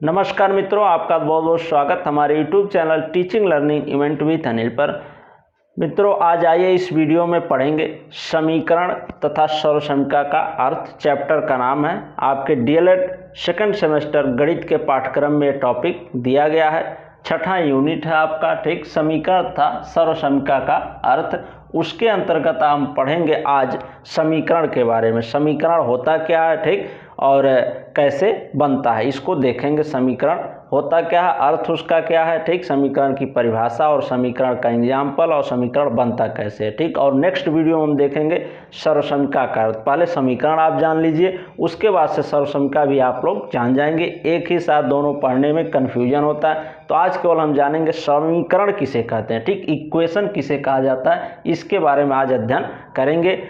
नमस्कार मित्रों, आपका बहुत बहुत स्वागत हमारे YouTube channel teaching learning event with Anil पर। मित्रों, आज आइए इस वीडियो में पढ़ेंगे समीकरण तथा सर्वसमीका का अर्थ। चैप्टर का नाम है, आपके डीएलएड सेकंड सेमेस्टर गणित के पाठ्यक्रम में टॉपिक दिया गया है। छठा यूनिट है आपका, ठीक। समीकरण तथा सर्वसमीका का अर्थ, उसके अंतर्गत हम पढ़ेंगे आज समीकरण के बारे में। समीकरण होता क्या है, ठीक, और कैसे बनता है, इसको देखेंगे। समीकरण होता क्या है, अर्थ उसका क्या है, ठीक, समीकरण की परिभाषा और समीकरण का एग्जाम्पल और समीकरण बनता कैसे है, ठीक। और नेक्स्ट वीडियो में हम देखेंगे सर्वसमीका का अर्थ। पहले समीकरण आप जान लीजिए, उसके बाद से सर्वसमीका भी आप लोग जान जाएंगे। एक ही साथ दोनों पढ़ने में कन्फ्यूजन होता है, तो आज केवल हम जानेंगे समीकरण किसे कहते हैं, ठीक, इक्वेशन किसे कहा जाता है, इसके बारे में आज अध्ययन करेंगे।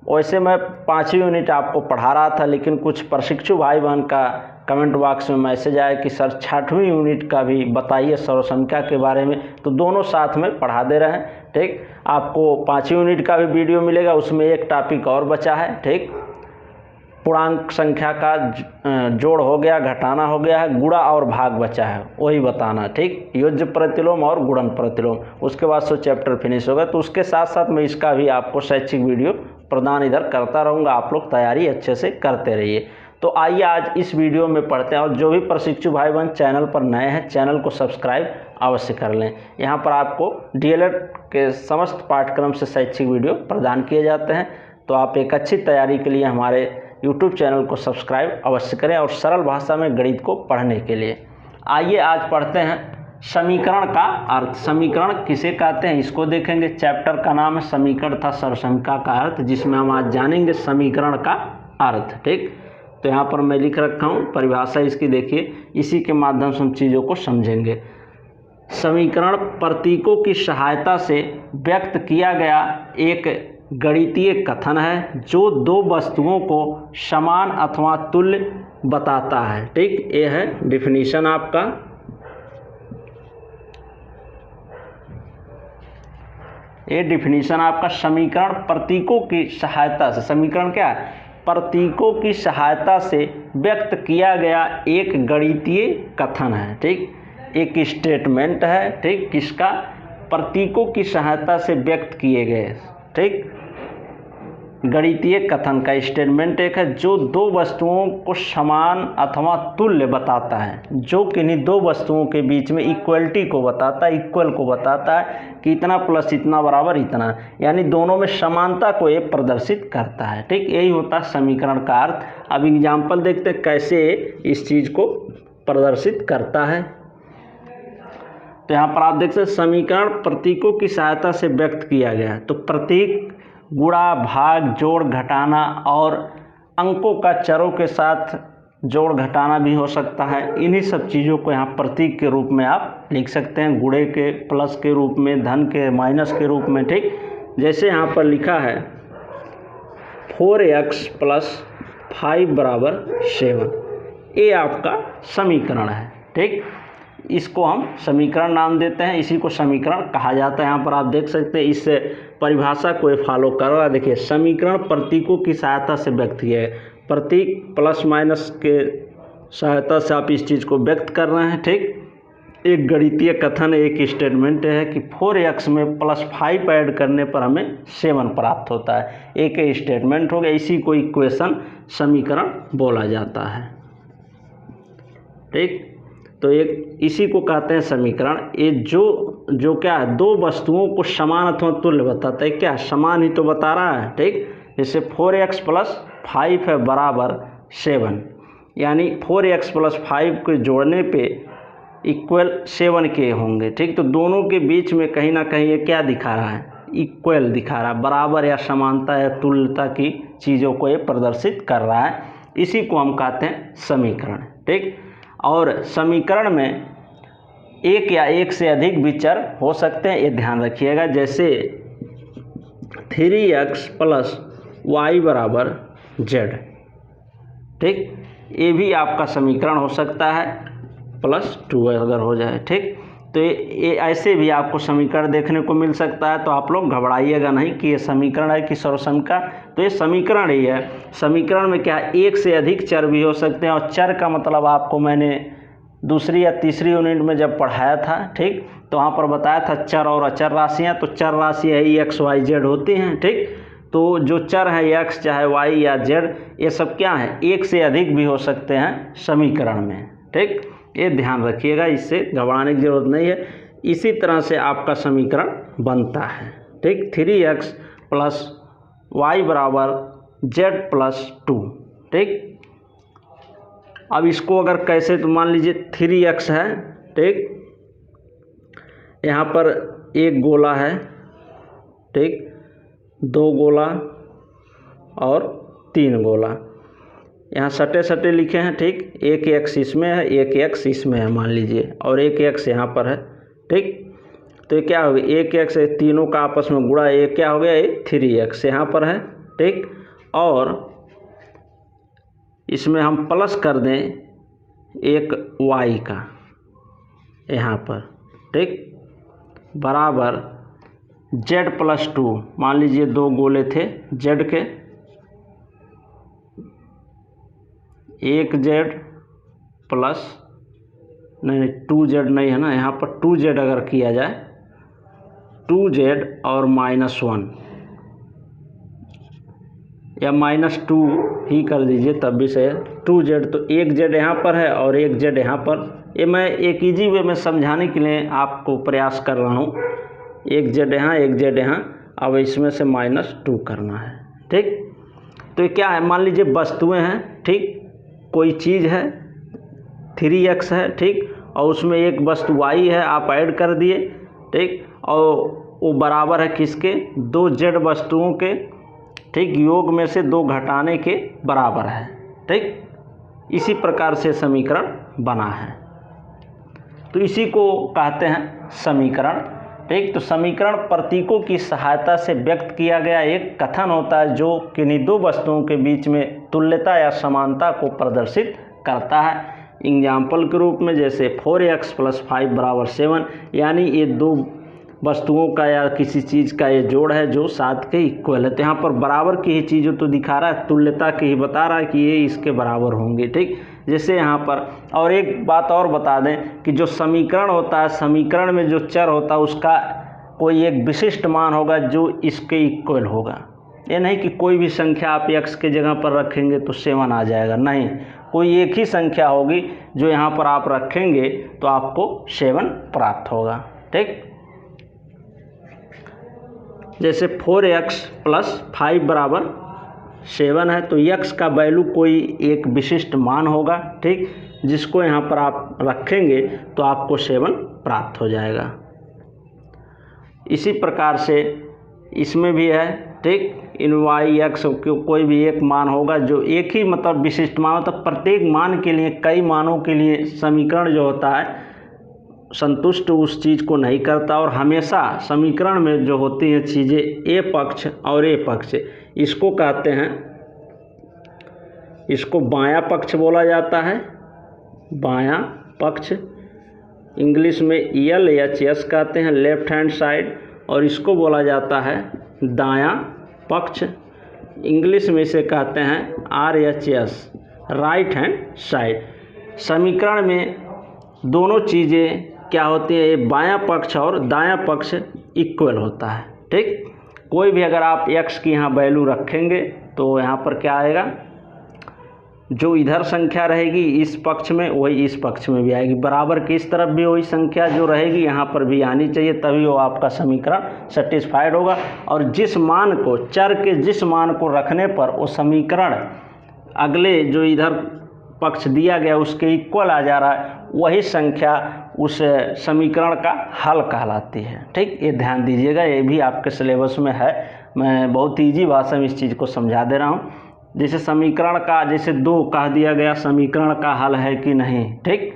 वैसे मैं 5वीं यूनिट आपको पढ़ा रहा था, लेकिन कुछ प्रशिक्षु भाई बहन का कमेंट बॉक्स में मैसेज आया कि सर 6वीं यूनिट का भी बताइए सर्वसमीका के बारे में, तो दोनों साथ में पढ़ा दे रहे हैं, ठीक। आपको 5वीं यूनिट का भी वीडियो मिलेगा, उसमें एक टॉपिक और बचा है, ठीक। पूर्णांक संख्या का जोड़ हो गया, घटाना हो गया है, गुणा और भाग बचा है, वही बताना, ठीक। योज्य प्रतिलोम और गुणन प्रतिलोम, उसके बाद से चैप्टर फिनिश होगा। तो उसके साथ साथ मैं इसका भी आपको शैक्षिक वीडियो प्रदान इधर करता रहूँगा, आप लोग तैयारी अच्छे से करते रहिए। तो आइए आज इस वीडियो में पढ़ते हैं। और जो भी प्रशिक्षु भाई बहन चैनल पर नए हैं, चैनल को सब्सक्राइब अवश्य कर लें। यहाँ पर आपको डीएलएड के समस्त पाठ्यक्रम से शैक्षिक वीडियो प्रदान किए जाते हैं, तो आप एक अच्छी तैयारी के लिए हमारे यूट्यूब चैनल को सब्सक्राइब अवश्य करें और सरल भाषा में गणित को पढ़ने के लिए। आइए आज पढ़ते हैं समीकरण का अर्थ। समीकरण किसे कहते हैं, इसको देखेंगे। चैप्टर का नाम है समीकरण तथा सर्वसमीका का अर्थ, जिसमें हम आज जानेंगे समीकरण का अर्थ, ठीक। तो यहाँ पर मैं लिख रखा हूँ परिभाषा इसकी, देखिए, इसी के माध्यम से हम चीज़ों को समझेंगे। समीकरण प्रतीकों की सहायता से व्यक्त किया गया एक गणितीय कथन है जो दो वस्तुओं को समान अथवा तुल्य बताता है, ठीक। ये है डिफिनीशन आपका। ये डिफिनीशन आपका समीकरण प्रतीकों की सहायता से, समीकरण क्या है, प्रतीकों की सहायता से व्यक्त किया गया एक गणितीय कथन है, ठीक। एक स्टेटमेंट है, ठीक, किसका, प्रतीकों की सहायता से व्यक्त किए गए, ठीक, गणितीय कथन का स्टेटमेंट एक है जो दो वस्तुओं को समान अथवा तुल्य बताता है, जो किन्हीं दो वस्तुओं के बीच में इक्वलिटी को बताता है, इक्वल को बताता है कि इतना प्लस इतना बराबर इतना, यानी दोनों में समानता को ये प्रदर्शित करता है, ठीक। यही होता है समीकरण का अर्थ। अब एग्जाम्पल देखते हैं कैसे इस चीज़ को प्रदर्शित करता है। तो यहाँ पर आप देख सकते समीकरण प्रतीकों की सहायता से व्यक्त किया गया है। तो प्रतीक गुणा, भाग, जोड़, घटाना और अंकों का चरों के साथ जोड़ घटाना भी हो सकता है। इन्हीं सब चीज़ों को यहाँ प्रतीक के रूप में आप लिख सकते हैं, गुणे के प्लस के रूप में, धन के माइनस के रूप में, ठीक। जैसे यहाँ पर लिखा है 4x + 5 = 7, ये आपका समीकरण है, ठीक। इसको हम समीकरण नाम देते हैं, इसी को समीकरण कहा जाता है। यहाँ पर आप देख सकते हैं इस परिभाषा को ये फॉलो कर रहा है। देखिए, समीकरण प्रतीकों की सहायता से व्यक्त किया है, प्रतीक प्लस माइनस के सहायता से आप इस चीज़ को व्यक्त कर रहे हैं, ठीक। एक गणितीय कथन, एक स्टेटमेंट है कि 4x में +5 ऐड करने पर हमें 7 प्राप्त होता है। एक स्टेटमेंट हो गया, इसी को इक्वेशन समीकरण बोला जाता है, ठीक। तो एक इसी को कहते हैं समीकरण। ये जो क्या है, दो वस्तुओं को समान अथवा तुल्य बताता है। क्या समान ही तो बता रहा है, ठीक। जैसे 4x + 5 है बराबर 7, यानी 4x + 5 को जोड़ने पे इक्वल 7 के होंगे, ठीक। तो दोनों के बीच में कहीं ना कहीं ये क्या दिखा रहा है, इक्वल दिखा रहा है, बराबर या समानता या तुल्यता की चीज़ों को ये प्रदर्शित कर रहा है। इसी को हम कहते हैं समीकरण, ठीक। और समीकरण में एक या एक से अधिक भी चर हो सकते हैं, ये ध्यान रखिएगा। जैसे 3x + y = z, ठीक, ये भी आपका समीकरण हो सकता है, +2 अगर हो जाए, ठीक। तो ये ऐसे भी आपको समीकरण देखने को मिल सकता है। तो आप लोग घबराइएगा नहीं कि ये समीकरण है कि सर्वसमीका, तो ये समीकरण ही है। समीकरण में क्या है, एक से अधिक चर भी हो सकते हैं, और चर का मतलब आपको मैंने दूसरी या तीसरी यूनिट में जब पढ़ाया था, ठीक, तो वहाँ पर बताया था चर और अचर राशियाँ। तो चर राशियाँ ही एक्स वाई जेड होती हैं, ठीक। तो जो चर है एक्स चाहे वाई या जेड, ये सब क्या है, एक से अधिक भी हो सकते हैं समीकरण में, ठीक। ये ध्यान रखिएगा, इससे घबराने की जरूरत नहीं है। इसी तरह से आपका समीकरण बनता है, ठीक। 3x प्लस वाई बराबर जेड प्लस 2, ठीक। अब इसको अगर कैसे, तो मान लीजिए 3x है, ठीक, यहाँ पर एक गोला है, ठीक, 2 गोला और 3 गोला, यहाँ सटे सटे लिखे हैं, ठीक। एक एक्स इसमें है, एक एक्स इसमें है मान लीजिए, और एक एक्स यहाँ पर है, ठीक। तो ये क्या हो गया, एक एक्स तीनों का आपस में गुणा, ये क्या हो गया, ये 3x यहाँ पर है, ठीक। और इसमें हम प्लस कर दें एक y का यहाँ पर, ठीक, बराबर z प्लस 2। मान लीजिए 2 गोले थे z के, एक z प्लस नहीं 2z नहीं है ना, यहाँ पर 2z अगर किया जाए, 2z और -1 या -2 ही कर दीजिए तब भी सही है। 2z, तो एक z यहाँ पर है और एक z यहाँ पर। ये मैं एक इजी वे में समझाने के लिए आपको प्रयास कर रहा हूँ। एक z यहाँ, एक z यहाँ, अब इसमें से -2 करना है, ठीक। तो ये क्या है, मान लीजिए वस्तुएं हैं, ठीक, कोई चीज़ है 3x है, ठीक, और उसमें एक वस्तु y है, आप ऐड कर दिए, ठीक, और वो बराबर है किसके, 2 z वस्तुओं के, ठीक, योग में से 2 घटाने के बराबर है, ठीक। इसी प्रकार से समीकरण बना है, तो इसी को कहते हैं समीकरण, ठीक। तो समीकरण प्रतीकों की सहायता से व्यक्त किया गया एक कथन होता है जो किन्हीं 2 वस्तुओं के बीच में तुल्यता या समानता को प्रदर्शित करता है। एग्जाम्पल के रूप में जैसे 4x + 5 = 7, यानी ये 2 वस्तुओं का या किसी चीज़ का ये जोड़ है जो 7 के इक्वल है। तो यहाँ पर बराबर की ही चीज़ तो दिखा रहा है, तुल्यता की ही बता रहा है कि ये इसके बराबर होंगे, ठीक। जैसे यहाँ पर, और एक बात और बता दें कि जो समीकरण होता है, समीकरण में जो चर होता है उसका कोई एक विशिष्ट मान होगा जो इसके इक्वल होगा। ये नहीं कि कोई भी संख्या आप x के जगह पर रखेंगे तो 7 आ जाएगा, नहीं, कोई एक ही संख्या होगी जो यहाँ पर आप रखेंगे तो आपको 7 प्राप्त होगा, ठीक। जैसे 4x + 5 = 7 है, तो x का वैल्यू कोई एक विशिष्ट मान होगा, ठीक, जिसको यहाँ पर आप रखेंगे तो आपको 7 प्राप्त हो जाएगा। इसी प्रकार से इसमें भी है, ठीक, इन y x कोई भी एक मान होगा जो एक ही मतलब विशिष्ट मान होता है। प्रत्येक मान के लिए, कई मानों के लिए समीकरण जो होता है संतुष्ट उस चीज़ को नहीं करता, और हमेशा समीकरण में जो होती हैं चीज़ें ए पक्ष और ए पक्ष, इसको कहते हैं, इसको बायां पक्ष बोला जाता है, बायां पक्ष, इंग्लिश में LHS कहते हैं, लेफ्ट हैंड साइड, और इसको बोला जाता है दायां पक्ष, इंग्लिश में इसे कहते हैं RHS, राइट हैंड साइड। समीकरण में दोनों चीज़ें क्या होती है, ये बायां पक्ष और दायां पक्ष इक्वल होता है, ठीक। कोई भी अगर आप x की यहाँ वैल्यू रखेंगे तो यहाँ पर क्या आएगा, जो इधर संख्या रहेगी इस पक्ष में वही इस पक्ष में भी आएगी, बराबर की इस तरफ भी वही संख्या जो रहेगी यहाँ पर भी आनी चाहिए, तभी वो आपका समीकरण सेटिस्फाइड होगा। और जिस मान को, चर के जिस मान को रखने पर वो समीकरण अगले जो इधर पक्ष दिया गया उसके इक्वल आ जा रहा है, वही संख्या उस समीकरण का हल कहलाती है, ठीक। ये ध्यान दीजिएगा, ये भी आपके सिलेबस में है, मैं बहुत ईजी भाषा में इस चीज़ को समझा दे रहा हूँ। जैसे समीकरण का, जैसे 2 कह दिया गया समीकरण का हल है कि नहीं, ठीक,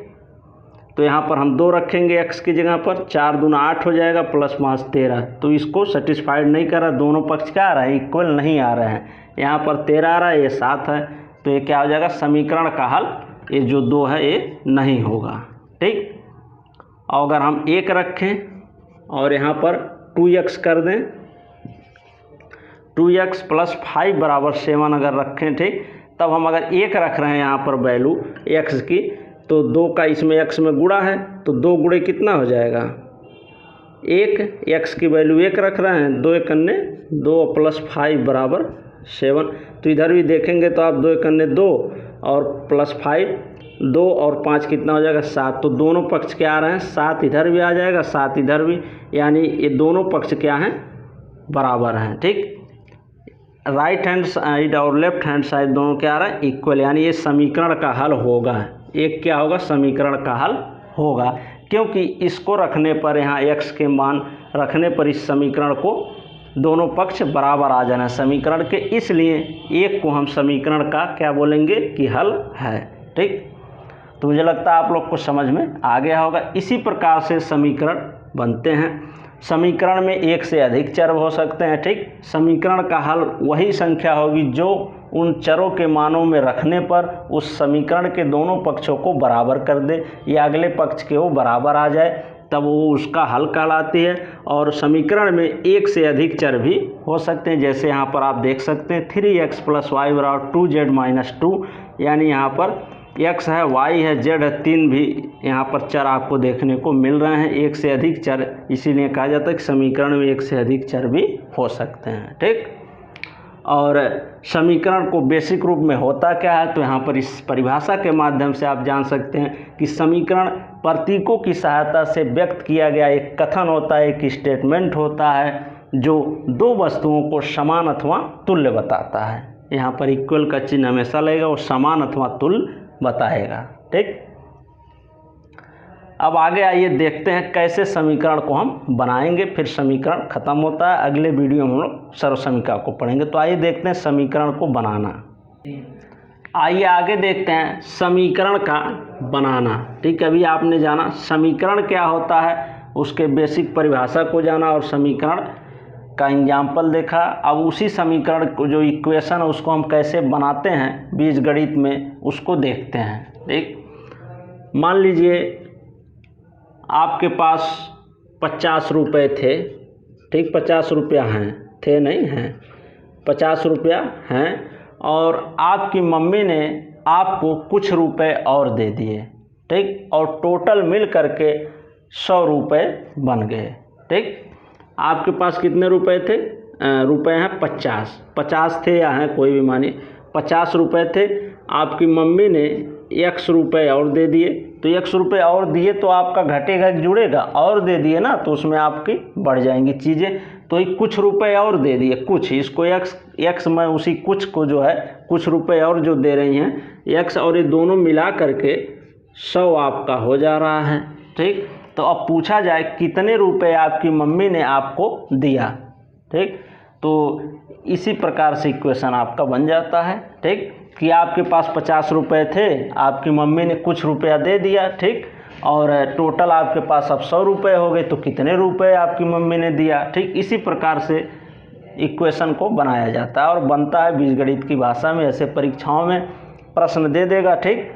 तो यहाँ पर हम 2 रखेंगे x की जगह पर, 4 दूना 8 हो जाएगा, +5 13, तो इसको सेटिस्फाइड नहीं कर रहा, दोनों पक्ष क्या आ रहा है, इक्वल नहीं आ रहे हैं, यहाँ पर 13 आ रहा है, ये 7 है, तो ये क्या हो जाएगा, समीकरण का हल ये जो 2 है ये नहीं होगा, ठीक। और अगर हम 1 रखें और यहाँ पर 2x कर दें, 2x + 5 = 7 अगर रखें, ठीक, तब हम अगर 1 रख रहे हैं यहाँ पर वैल्यू x की, तो 2 का इसमें x में गुणा है तो 2 गुणे कितना हो जाएगा 1, x की वैल्यू 1 रख रहे हैं, 2 एकन्ने 2 प्लस 5 बराबर 7। तो इधर भी देखेंगे तो आप 2 एकन्ने 2 और प्लस 5 2 और 5 कितना हो जाएगा 7। तो दोनों पक्ष क्या आ रहे हैं 7 इधर भी आ जाएगा 7 इधर भी, यानी ये दोनों पक्ष क्या हैं बराबर हैं। ठीक, राइट हैंड साइड और लेफ्ट हैंड साइड दोनों क्या आ रहा है इक्वल, यानी ये समीकरण का हल होगा। एक क्या होगा समीकरण का हल होगा, क्योंकि इसको रखने पर यहाँ x के मान रखने पर इस समीकरण को दोनों पक्ष बराबर आ जाना समीकरण के, इसलिए एक को हम समीकरण का क्या बोलेंगे कि हल है। ठीक, तो मुझे लगता है आप लोग को समझ में आ गया होगा। इसी प्रकार से समीकरण बनते हैं। समीकरण में एक से अधिक चर हो सकते हैं। ठीक, समीकरण का हल वही संख्या होगी जो उन चरों के मानों में रखने पर उस समीकरण के दोनों पक्षों को बराबर कर दे या अगले पक्ष के वो बराबर आ जाए, तब वो उसका हल कहलाती है। और समीकरण में एक से अधिक चर भी हो सकते हैं, जैसे यहाँ पर आप देख सकते हैं 3x + y = 2z - 2, यानी यहाँ पर x है, y है, z है, 3 भी यहाँ पर चर आपको देखने को मिल रहे हैं, एक से अधिक चर, इसीलिए कहा जाता है कि समीकरण में एक से अधिक चर भी हो सकते हैं। ठीक, और समीकरण को बेसिक रूप में होता क्या है, तो यहाँ पर इस परिभाषा के माध्यम से आप जान सकते हैं कि समीकरण प्रतीकों की सहायता से व्यक्त किया गया एक कथन होता है, एक स्टेटमेंट होता है जो दो वस्तुओं को समान अथवा तुल्य बताता है। यहाँ पर इक्वल का चिन्ह हमेशा लगेगा, वो समान अथवा तुल्य बताएगा। ठीक, अब आगे आइए देखते हैं कैसे समीकरण को हम बनाएंगे, फिर समीकरण खत्म होता है। अगले वीडियो में हम लोग सर्वसमीका को पढ़ेंगे। तो आइए देखते हैं समीकरण को बनाना। आइए आगे देखते हैं समीकरण का बनाना। ठीक, अभी आपने जाना समीकरण क्या होता है, उसके बेसिक परिभाषा को जाना और समीकरण का एग्जाम्पल देखा। अब उसी समीकरण को जो इक्वेशन है उसको हम कैसे बनाते हैं बीजगणित में, उसको देखते हैं। ठीक, मान लीजिए आपके पास 50 रुपये थे। ठीक, 50 रुपया हैं, थे नहीं हैं, 50 रुपया हैं, और आपकी मम्मी ने आपको कुछ रुपए और दे दिए। ठीक, और टोटल मिल करके 100 रुपये बन गए। ठीक, आपके पास कितने रुपए थे, रुपए हैं 50 थे या हैं कोई भी मानिए 50 रुपये थे। आपकी मम्मी ने 100 रुपये और दे दिए, तो 100 रुपये और दिए तो आपका घटेगा कि जुड़ेगा, और दे दिए ना तो उसमें आपकी बढ़ जाएंगी चीज़ें। तो एक कुछ रुपए और दे दिए, कुछ इसको x में उसी कुछ को जो है कुछ रुपए और जो दे रही हैं x, और ये दोनों मिला करके 100 आपका हो जा रहा है। ठीक, तो अब पूछा जाए कितने रुपए आपकी मम्मी ने आपको दिया। ठीक, तो इसी प्रकार से इक्वेशन आपका बन जाता है। ठीक, कि आपके पास 50 रुपये थे, आपकी मम्मी ने कुछ रुपया दे दिया। ठीक, और टोटल आपके पास अब 100 रुपये हो गए, तो कितने रुपए आपकी मम्मी ने दिया। ठीक, इसी प्रकार से इक्वेशन को बनाया जाता है और बनता है बीजगणित की भाषा में। ऐसे परीक्षाओं में प्रश्न दे देगा, ठीक,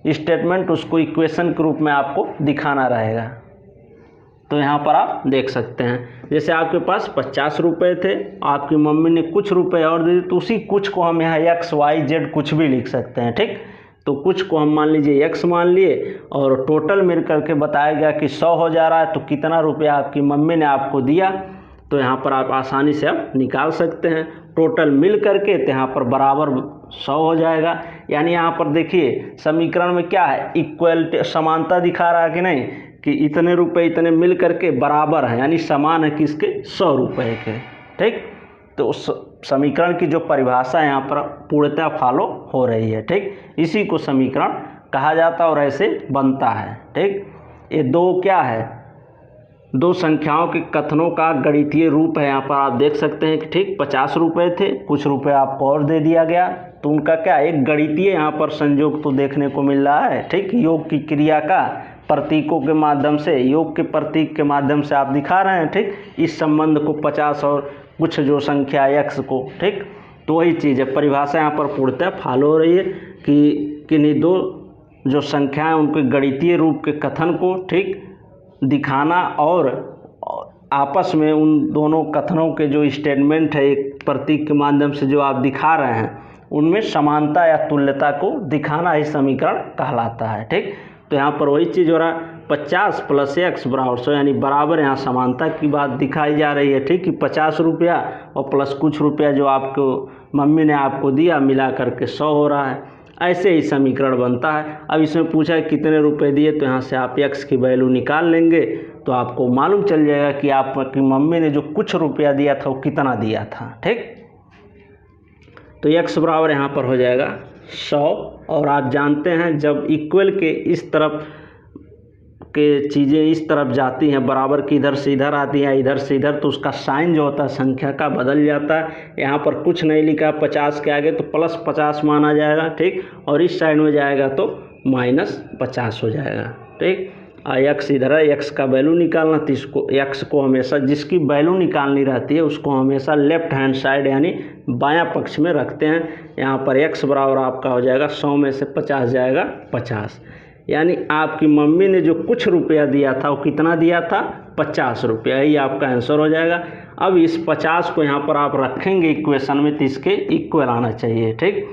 स्टेटमेंट उसको इक्वेशन के रूप में आपको दिखाना रहेगा। तो यहाँ पर आप देख सकते हैं, जैसे आपके पास 50 रुपये थे, आपकी मम्मी ने कुछ रुपए और दे दिए, तो उसी कुछ को हम यहाँ x, y, z कुछ भी लिख सकते हैं। ठीक, तो कुछ को हम मान लीजिए x मान लिए, और टोटल मिल करके बताया गया कि 100 हो जा रहा है, तो कितना रुपया आपकी मम्मी ने आपको दिया, तो यहाँ पर आप आसानी से आप निकाल सकते हैं। टोटल मिल करके तो यहाँ पर बराबर 100 हो जाएगा। यानी यहाँ पर देखिए समीकरण में क्या है, इक्वलिटी, समानता दिखा रहा है कि नहीं, कि इतने रुपए इतने मिल करके बराबर है, यानी समान है किसके 100 रुपये के। ठीक, तो समीकरण की जो परिभाषा है यहाँ पर पूर्णतः फॉलो हो रही है। ठीक, इसी को समीकरण कहा जाता है और ऐसे बनता है। ठीक, ये दो क्या है, दो संख्याओं के कथनों का गणितीय रूप है। यहाँ पर आप देख सकते हैं कि ठीक 50 रुपये थे, कुछ रुपए आपको और दे दिया गया, तो उनका क्या एक गणितीय यहाँ पर संयोग तो देखने को मिल रहा है। ठीक, योग की क्रिया का प्रतीकों के माध्यम से, योग के प्रतीक के माध्यम से आप दिखा रहे हैं। ठीक, इस संबंध को 50 और कुछ जो संख्या x को। ठीक, तो वही चीज़ है, परिभाषा यहाँ पर पूर्णतः फॉलो हो रही है कि किन्हीं दो जो संख्याएं उनके गणितीय रूप के कथन को ठीक दिखाना, और आपस में उन दोनों कथनों के जो स्टेटमेंट है एक प्रतीक के माध्यम से जो आप दिखा रहे हैं, उनमें समानता या तुल्यता को दिखाना ही समीकरण कहलाता है। ठीक, तो यहाँ पर वही चीज़ हो रहा है 50 + x बराबर 100, यानी बराबर यहाँ समानता की बात दिखाई जा रही है। ठीक कि 50 रुपया और प्लस कुछ रुपया जो आपको मम्मी ने आपको दिया मिला करके 100 हो रहा है। ऐसे ही समीकरण बनता है। अब इसमें पूछा है कितने रुपए दिए, तो यहाँ से आप x की वैल्यू निकाल लेंगे तो आपको मालूम चल जाएगा कि आपकी मम्मी ने जो कुछ रुपया दिया था वो कितना दिया था। ठीक, तो x बराबर यहाँ पर हो जाएगा 100। और आप जानते हैं जब इक्वल के इस तरफ के चीज़ें इस तरफ जाती हैं, बराबर की इधर से इधर आती हैं, इधर से इधर, तो उसका साइन जो होता है संख्या का बदल जाता है। यहाँ पर कुछ नहीं लिखा 50 के आगे तो +50 माना जाएगा। ठीक, और इस साइड में जाएगा तो -50 हो जाएगा। ठीक, x इधर है, x का वैल्यू निकालना, तो इसको x को हमेशा जिसकी वैल्यू निकालनी रहती है उसको हमेशा लेफ्ट हैंड साइड यानी बायां पक्ष में रखते हैं। यहाँ पर x बराबर आपका हो जाएगा 100 में से 50 जाएगा 50, यानी आपकी मम्मी ने जो कुछ रुपया दिया था वो कितना दिया था 50 रुपया, यही आपका आंसर हो जाएगा। अब इस 50 को यहाँ पर आप रखेंगे इक्वेशन में तो इसके इक्वल आना चाहिए। ठीक,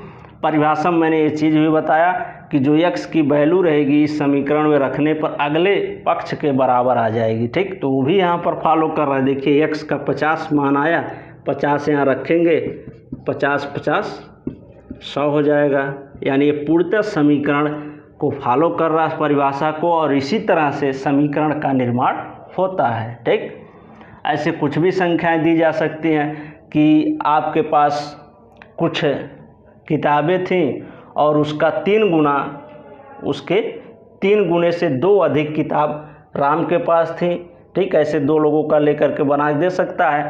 परिभाषा में मैंने ये चीज़ भी बताया कि जो x की वैल्यू रहेगी इस समीकरण में रखने पर अगले पक्ष के बराबर आ जाएगी। ठीक, तो वो भी यहाँ पर फॉलो कर रहा है। देखिए x का 50 मान आया, 50 यहाँ रखेंगे, 50 50 100 हो जाएगा, यानी ये पूर्णतः समीकरण को फॉलो कर रहा है परिभाषा को, और इसी तरह से समीकरण का निर्माण होता है। ठीक, ऐसे कुछ भी संख्याएं दी जा सकती हैं कि आपके पास कुछ किताबें थीं और उसका 3 गुना, उसके 3 गुने से 2 अधिक किताब राम के पास थी। ठीक, ऐसे 2 लोगों का लेकर के बना दे सकता है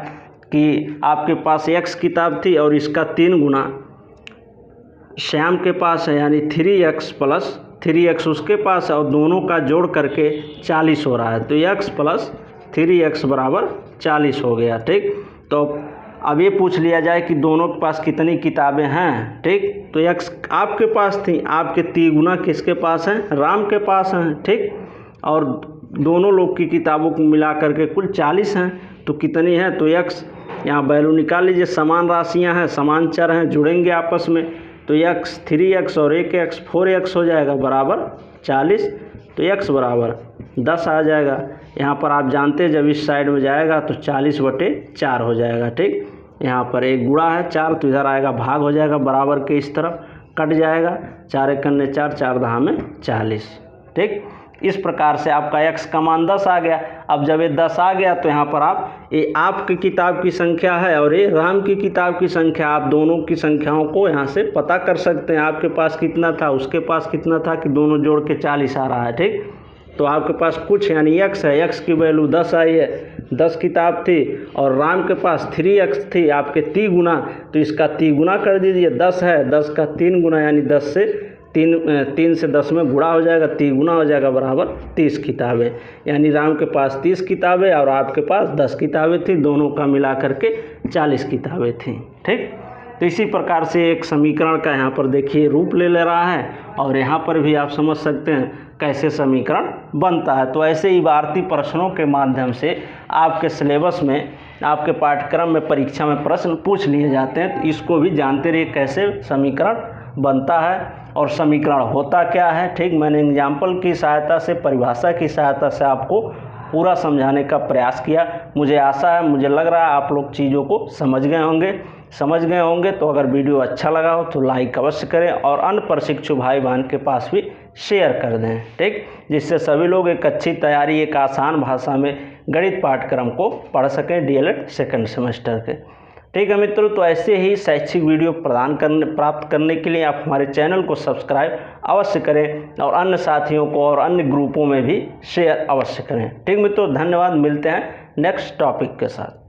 कि आपके पास x किताब थी और इसका 3 गुना श्याम के पास है, यानी 3x + 3x उसके पास है, और दोनों का जोड़ करके 40 हो रहा है, तो x + 3x बराबर 40 हो गया। ठीक, तो अब ये पूछ लिया जाए कि दोनों के पास कितनी किताबें हैं। ठीक, तो x आपके पास थी, आपके 3 गुना किसके पास हैं, राम के पास हैं। ठीक, और दोनों लोग की किताबों को मिला करके कुल 40 हैं, तो कितनी है, तो x यहाँ वैल्यू निकाल लीजिए। समान राशियाँ हैं, समान चर हैं, जुड़ेंगे आपस में, तो x 3x और 1x 4x हो जाएगा बराबर 40, तो x बराबर 10 आ जाएगा। यहाँ पर आप जानते हैं जब इस साइड में जाएगा तो 40/4 हो जाएगा। ठीक, यहाँ पर एक गुणा है 4, तो इधर आएगा भाग हो जाएगा, बराबर के इस तरफ कट जाएगा, 4 × 4 4 10 में 40। ठीक, इस प्रकार से आपका x का मान 10 आ गया। अब जब ये 10 आ गया तो यहाँ पर आप ये आपकी किताब की संख्या है और ये राम की किताब की संख्या, आप दोनों की संख्याओं को यहाँ से पता कर सकते हैं। आपके पास कितना था, उसके पास कितना था, कि दोनों जोड़ के 40 आ रहा है। ठीक, तो आपके पास कुछ यानी x है, x की वैल्यू 10 आई है, 10 किताब थी और राम के पास 3x थी, आपके 3 गुना, तो इसका 3 गुना कर दीजिए। 10 है, 10 का 3 गुना यानी 10 से 3 से 10 में गुणा हो जाएगा, 3 गुना हो जाएगा बराबर 30 किताबें, यानी राम के पास 30 किताबें और आपके पास 10 किताबें थी, दोनों का मिला करके 40 किताबें थी। ठीक, तो इसी प्रकार से एक समीकरण का यहाँ पर देखिए रूप ले रहा है, और यहाँ पर भी आप समझ सकते हैं कैसे समीकरण बनता है। तो ऐसे इबारती प्रश्नों के माध्यम से आपके सिलेबस में, आपके पाठ्यक्रम में, परीक्षा में प्रश्न पूछ लिए जाते हैं, तो इसको भी जानते रहिए कैसे समीकरण बनता है और समीकरण होता क्या है। ठीक, मैंने एग्जाम्पल की सहायता से, परिभाषा की सहायता से आपको पूरा समझाने का प्रयास किया। मुझे आशा है, मुझे लग रहा है आप लोग चीज़ों को समझ गए होंगे। तो अगर वीडियो अच्छा लगा हो तो लाइक अवश्य करें और अन्य प्रशिक्षु भाई बहन के पास भी शेयर कर दें। ठीक, जिससे सभी लोग एक अच्छी तैयारी, एक आसान भाषा में गणित पाठ्यक्रम को पढ़ सकें DLED सेकंड सेमेस्टर के। ठीक है मित्रों, तो ऐसे ही शैक्षिक वीडियो प्राप्त करने के लिए आप हमारे चैनल को सब्सक्राइब अवश्य करें और अन्य साथियों को और अन्य ग्रुपों में भी शेयर अवश्य करें। ठीक मित्रों, धन्यवाद। मिलते हैं नेक्स्ट टॉपिक के साथ।